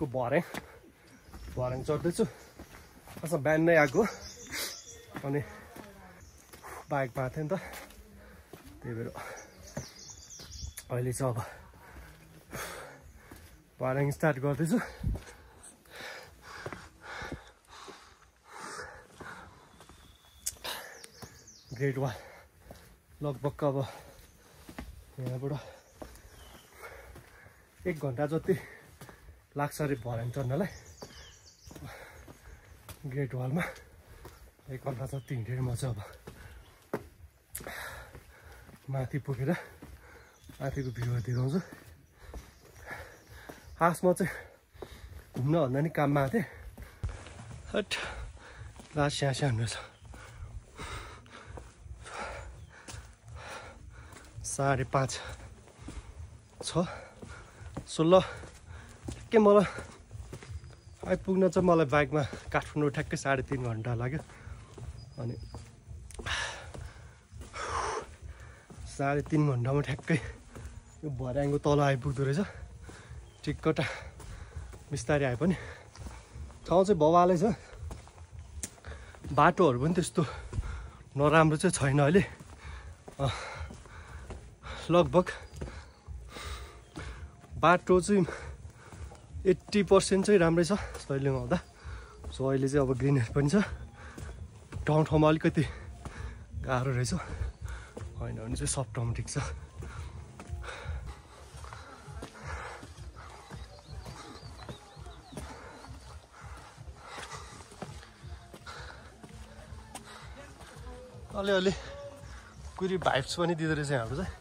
को भर्याङ चढ्दैछु अझ बिहान नै आएको अनि बाइक पाएको थिएँ नि त त्यही भएर अहिले चाहिँ अब भर्याङ स्टार्ट गर्दैछु ग्रेट वाल लगभग अब यहाँबाट 1 घन्टा जति लाग्छ अरे भर्याङ चढ्नलाई ग्रेट वालमा 1 घन्टा जति हिँडेर म चाहिँ अब माथि पुगेर माथिको भ्यूहरू देखाउँछु खासमा चाहिँ घुम्न भन्दा नि काममा आएको थिएँ हट लास्ट यहाँ सानो छ 5:30 6 16 ठ्याक्कै मलाई आइपुग्न चाहिँ मलाई बाइकमा काठमाडौँ ठ्याक्कै 3.5 घन्टा लाग्यो अनि 3.5 घन्टामा ठ्याक्कै यो भर्याङको तल आइपुग्दो रहेछ टिकटा बिस्तारै आए पनि ठाउँ चाहिँ भवालै छ बाटोहरू पनि त्यस्तो नराम्रो चाहिँ छैन अहिले लगभग बाटो चाहिँ 80% चाहिँ राम्रै छ सहिलेमा आउँदा सो अहिले चाहिँ अब ग्रिनरी पनि छ ठाउँ ठाउँमा अलिकति गाह्रो रहेछ होइन भने चाहिँ सब ठाउँमा ठिक छ अलिअलि कुरी भाइब्स पनि दिँदो रहेछ हाम्रो चाहिँ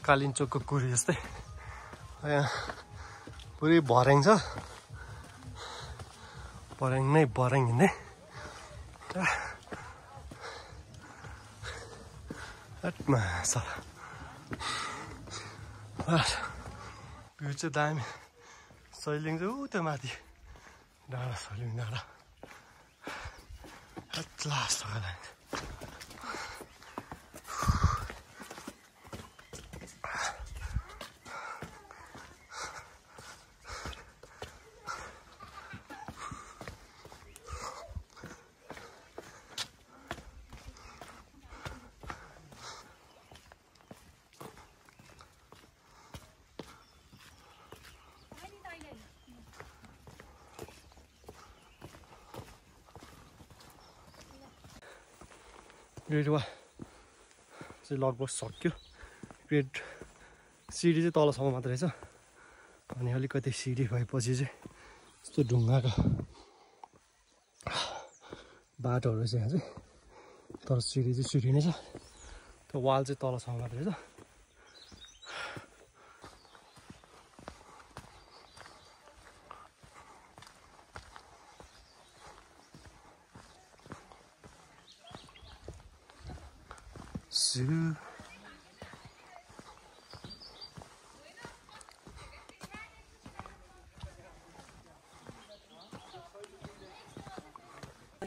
कालिम्पोङको कुरी जस्तै यहाँ पुरै भर्याङ छ भर्याङ नै भर्याङ हिँड्ने भ्यू चाहिँ दामी सैलिङ चाहिँ ऊ त्यो माथि डाँडा सैलिङ डाँडा लास्ट ग्रेट वाल चाहिँ लगभग सक्यो ग्रेट सिडी चाहिँ तलसम्म मात्रै रहेछ अनि अलिकति सिडी भएपछि चाहिँ यस्तो ढुङ्गाको बाटोहरू चाहिँ यहाँ चाहिँ तर सिडी चाहिँ सिडी नै छ त्यो वाल चाहिँ तलसम्म मात्रै रहेछ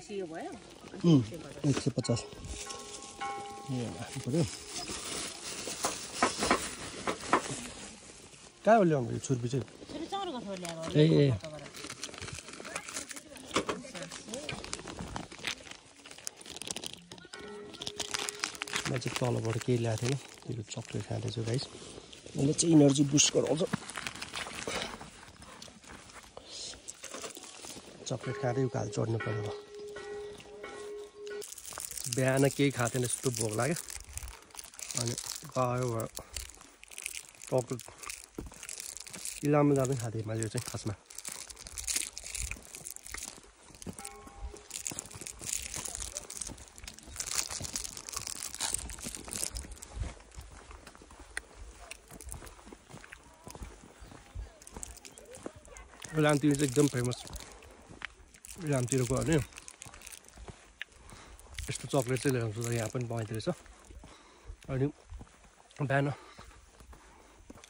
यो भयो 150 पऱ्यो कहाँ ल्याउनु यो छुर्पी चाहिँ ए म चाहिँ तलबाट केही ल्याएको थिएँ त्यो चक्लेट खाँदैछु गाइस यसले चाहिँ इनर्जी बुस्ट गराउँछ चक्लेट खाँदै उकाल चढ्नु पर्यो बिहान केही खाएको थिएन यस्तो भोक लाग्यो अनि गयो चक्लेट इलाममा जाँदै खाएको थिएँ मैले यो चाहिँ खासमा इलामतिर चाहिँ एकदम फेमस इलामतिरको होइन यस्तो चक्लेट चाहिँ ल्याउँछु त यहाँ पनि पाइँदो रहेछ अनि बिहान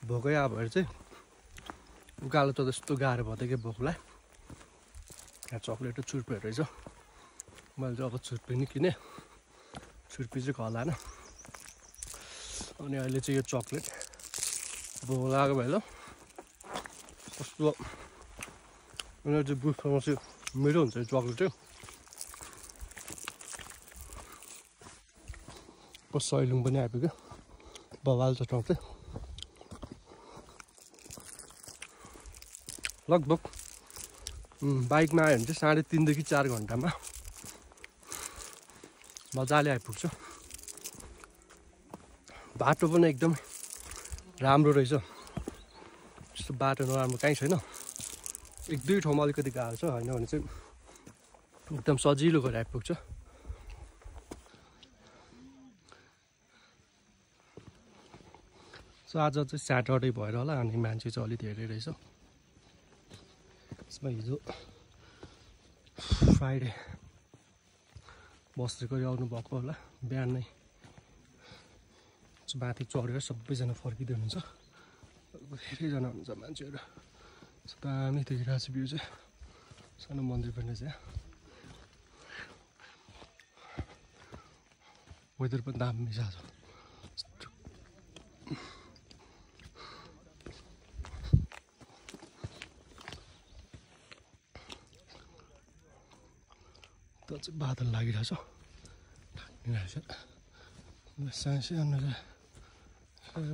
भोकै आयो भएर चाहिँ उकालो त त्यस्तो गाह्रो भयो कि भोकलाई यहाँ चक्लेट र छुर्पीहरू रहेछ मैले चाहिँ अब छुर्पी नि किनेँ छुर्पी चाहिँ खलाएन अनि अहिले चाहिँ यो चक्लेट भोक लागेको भयो ल कस्तो उनीहरू चाहिँ बुस्टरमा चाहिँ मिठो हुन्छ चक्लेट चाहिँ सैलुङ पनि आइपुग्यो बवाल चटाउँछ लगभग बाइकमा आयो भने चाहिँ 3.5 देखि 4 घन्टामा मजाले आइपुग्छ बाटो पनि एकदम राम्रो रहेछ त्यस्तो बाटो नराम्रो कहीँ छैन 1-2 ठाउँमा अलिकति गाह्रो छ होइन भने चाहिँ एकदम सजिलो गरेर आइपुग्छ सो आज चाहिँ स्याटरडे भएर होला अनि मान्छे चाहिँ अलि धेरै रहेछ यसमा हिजो फ्राइडे बस्दै गरी आउनु भएको होला बिहान नै माथि चढेर सबैजना फर्किँदै हुनुहुन्छ धेरैजना हुन्छ मान्छेहरू दामी देखिरहेको छ भ्यू चाहिँ सानो मन्दिर पनि छ वेदर पनि दामी छ त चाहिँ बादल लागिरहेछ सानो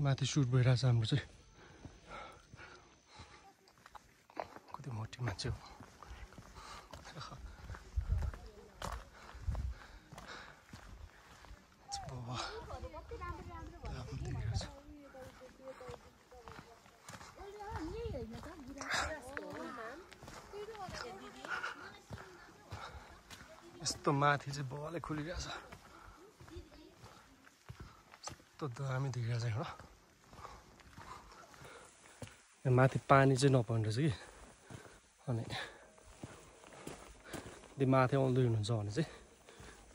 माथि सुट भइरहेछ हाम्रो चाहिँ कति मोटी मान्छे हो यस्तो माथि चाहिँ बवालै खुलिरहेछ यस्तो दामी देखिरहेछ एउटा माथि पानी चाहिँ नपर्ने रहेछ कि अनि यदि माथि आउँदै हुनुहुन्छ भने चाहिँ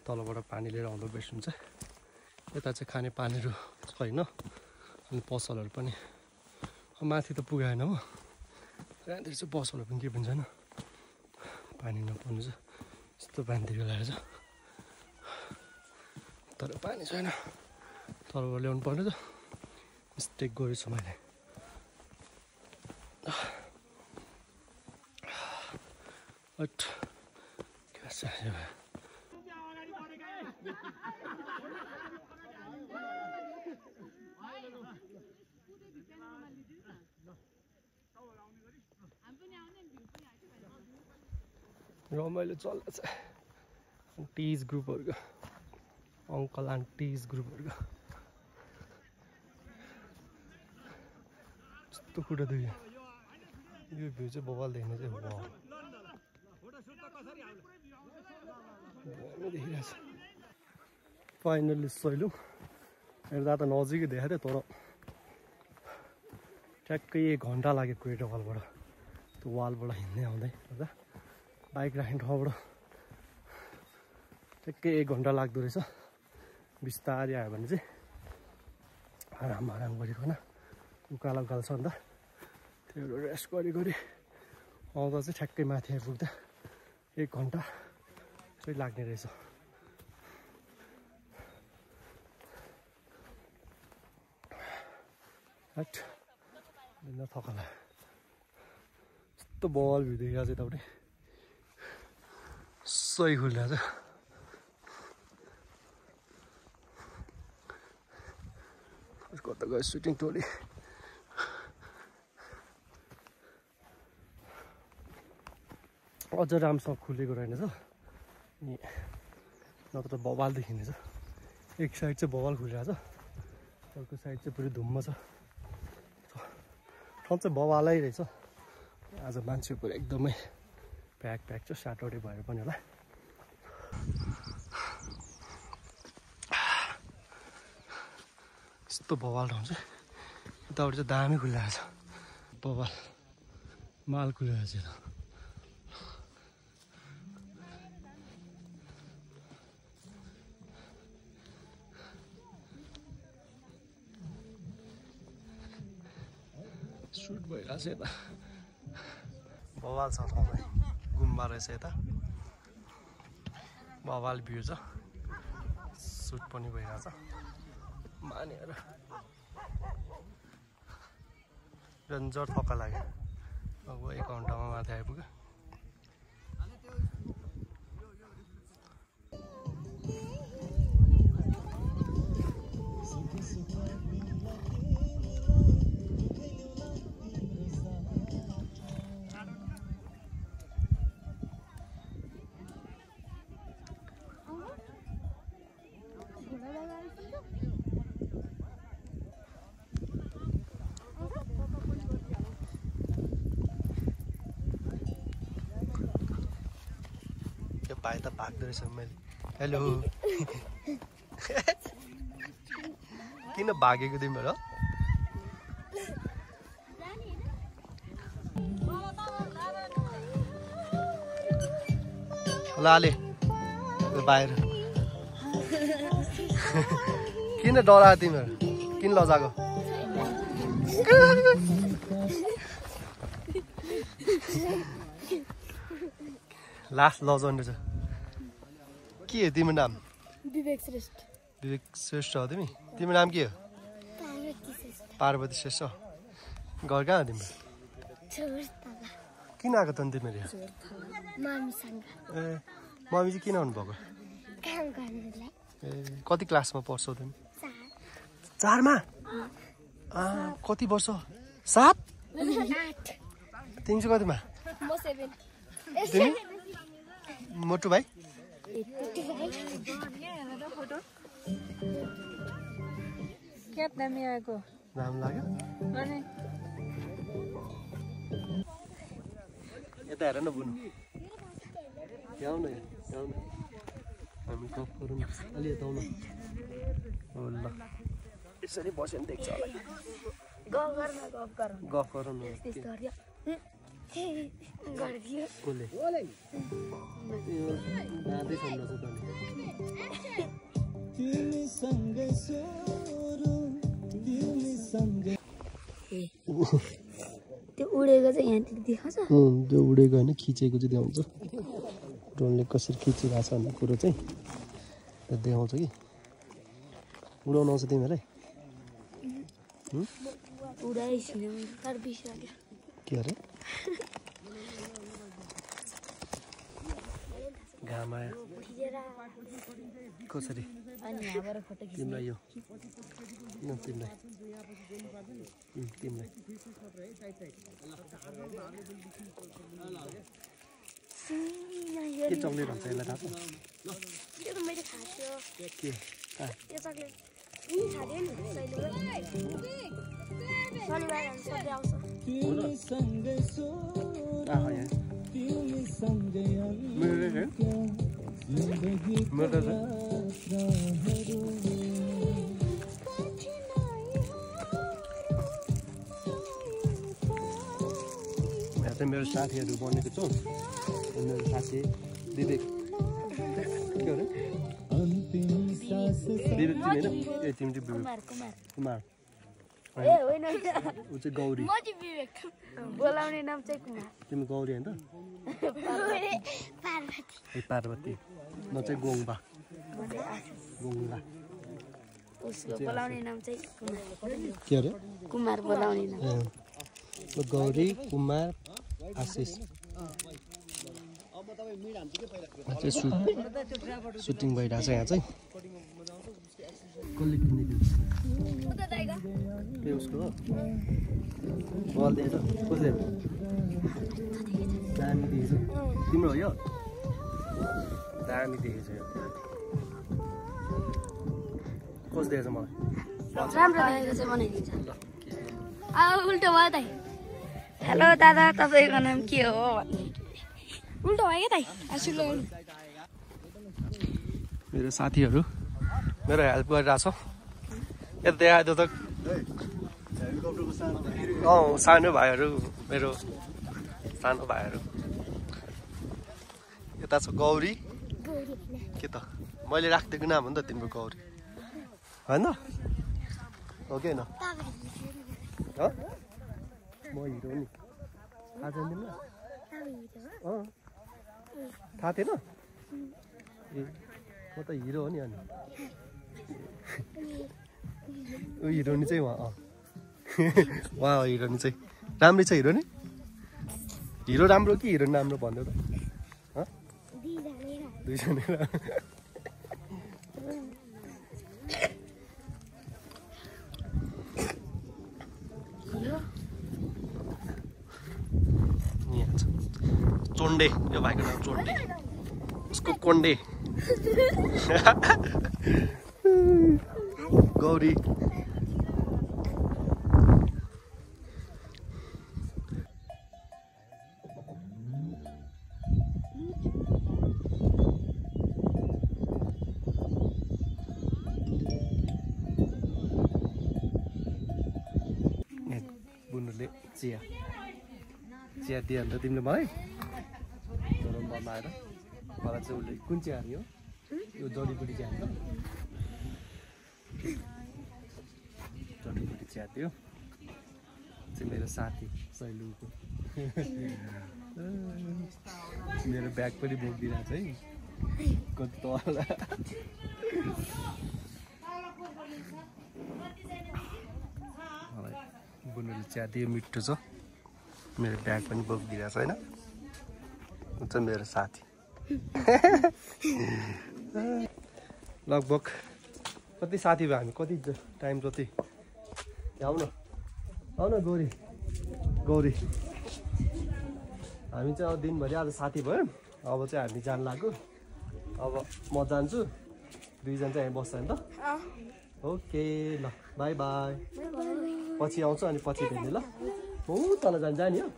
तलबाट पानी लिएर आउँदा बेस्ट हुन्छ यता चाहिँ खाने पानीहरू छैन अनि पसलहरू पनि माथि त पुगाएन हो त्यहाँदेखि चाहिँ पसलहरू पनि केही पनि छैन पानी नपर्ने चाहिँ यस्तो पानीतिर लागेको छ तर पानी छैन तलबाट ल्याउनु पर्ने त मिस्टेक गरेछु मैले रमाइलो चल्दैछ आन्टिज ग्रुपहरूको अङ्कल आन्टिज ग्रुपहरूको यस्तो कुरा देख्यो यो भ्यू चाहिँ बवाल देख्ने चाहिँ हो देखिरहेछ फाइनल्ली सैलुङ हेर्दा त नजिकै देखाएको थियो तर ट्याक्कै 1 घन्टा लाग्यो क्रिएटर वालबाट त्यो वालबाट हिँड्दै आउँदै हेर्दा बाइक राख्ने ठाउँबाट ठ्याक्कै 1 घन्टा लाग्दो रहेछ बिस्तारै आयो भने चाहिँ आराम गरिकन उकालो उकालो छ नि त त्यो रेस्ट गरी आउँदा चाहिँ ठ्याक्कै माथि आइपुग्दा 1 घन्टा चाहिँ लाग्ने रहेछ थकाला यस्तो बल भ्यू देखिरहेको छ यताउति सही खुलिरहेको छ कता गयो सुटिङ टोली अझ राम्रोसँग खुलेको रहेनछ अनि नत्र बवाल देखिनेछ एक साइड चाहिँ बवाल खुलिरहेको छ अर्को साइड चाहिँ पुरै धुम्म छ ठाउँ चाहिँ बवालै रहेछ आज मान्छे पुरा एकदमै प्याक छ स्याटरडे भएर पनि होला यस्तो बवाल ठाउँ चाहिँ यताबाट चाहिँ दामी खुलिरहेको छ बवाल माल खुलिरहेको छ यता सुट भइरहेको छ यता बवाल छ ठाउँमा गुम्बा रहेछ यता बवाल भ्यू छ सुट पनि भइरहेछ मानेर रन्जर थक्का लाग्यो अब 1 घन्टामा माथि आइपुग्यो भाइ त भाग्दो रहेछ मैले हेलो किन भागेको तिमीहरू लाले बाहिर किन डरायो तिमीहरू किन लजाको लास्ट लजाउनु रहेछ के हो तिम्रो नाम विवेक श्रेष्ठ विवेक श्रेष्ठ हो तिम्रो नाम के हो पार्वती श्रेष्ठ घर कहाँ हो तिम्रो किन आएको त तिमीहरू ए मम्मी चाहिँ किन आउनुभएको ए कति क्लासमा पढ्छौ तिमी 4 मा कति वर्ष 7 तिमी चाहिँ कतिमा तिमी मोटु भाइ दामी आएको नाम लाग्यो यता हेर न बुनु आऊ न हामी गफ गरौँ अलि यता आउनु ल यसरी बस्यो भने देख्छ होला गफ गरौँ न कसले दाँदै छन् त्यो उडेको चाहिँ यहाँ देखाउँछ त्यो उडेको होइन खिचेको चाहिँ देखाउँछ ड्रोनले कसरी खिचिरहेको छ भन्ने कुरो चाहिँ देखाउँछ कि उडाउनु आउँछ तिमीहरूलाई के अरे घाम आयो कसरी तिमीलाई यो तिमीलाई के चक्लेट हुन्छ यसलाई थाहा मेरो साथीहरू बनेको छु मेरो साथी विवेक के अरे विवेक तिमी होइन ए तिमी चाहिँ विवेक कुमार ऊ चाहिँ गौरी बोलाउने नाम चाहिँ कुमार तिमी गौरी होइन त पार्वती म चाहिँ गोङबा उसको बोलाउने नाम चाहिँ कुमार के अरे कुमार बोलाउने नाम गौरी कुमार आशिष सुटिङ भइरहेछ यहाँ चाहिँ कसले किनिदिन्छ उसको बल दिएछ कसले दामी देखेछ तिम्रो हो यो दामी देखेछ यो कस देखेछ मलाई राम्रो देखेको चाहिँ बनाइदिन्छ उल्टो भयो दाइ हेलो दादा तपाईँको नाम के हो भन्ने उल्टो भयो क्या दाइ मेरो साथीहरू मेरो हेल्प गरिरहेछ यता देखाइदियो त सानो भाइहरू मेरो सानो भाइहरू यता छ गौरी के त मैले राखिदिएको नाम हो नि त तिम्रो गौरी होइन हो कि होइन म हिरो नि थाहा छैन थाहा थिएन ए म त हिरो हो नि अनि ऊ हिरोनी चाहिँ उहाँ उहाँ हो हिरोनी चाहिँ राम्रै छ हिरो नि हिरो राम्रो कि हिरोइन राम्रो भन्दै त दुईजना चोन्डे यो भाइको नाम चोन्डे उसको कोन्डे गौरी बुनुले चिया चिया दियो भने त तिमीले मलाई तर मन आएर मलाई चाहिँ उसले कुन चिया हाल्यो यो जडीबुटी चिया हाल्यो जडीबुटी चिया दियो चाहिँ मेरो साथी सैलुको मेरो ब्याग पनि बोकिदिरहेको छ है कति तल बुनुले चिया दियो मिठो छ मेरो ब्याग पनि बोकिदिरहेको छ होइन हुन्छ मेरो साथी लगभग कति साथी भयो हामी कति टाइम जति आऊ न गौरी गौरी हामी चाहिँ अब दिनभरि आज साथी भयो अब चाहिँ हामी जान लाग्यो अब म जान्छु दुईजना चाहिँ हामी बस्छ नि त ओके ल बाई बाई पछि आउँछ अनि पछि भेट्ने ल हो तल जाने हो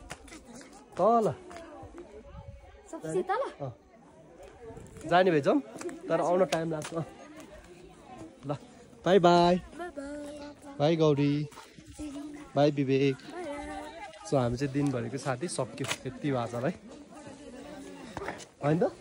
तल जाने भए जाउँ तर आउन टाइम लाग्छ ल by by by Gauri by Vivek so हामी चाहिँ दिनभरिको साथी सक्यो यति भएको छ भाइ होइन त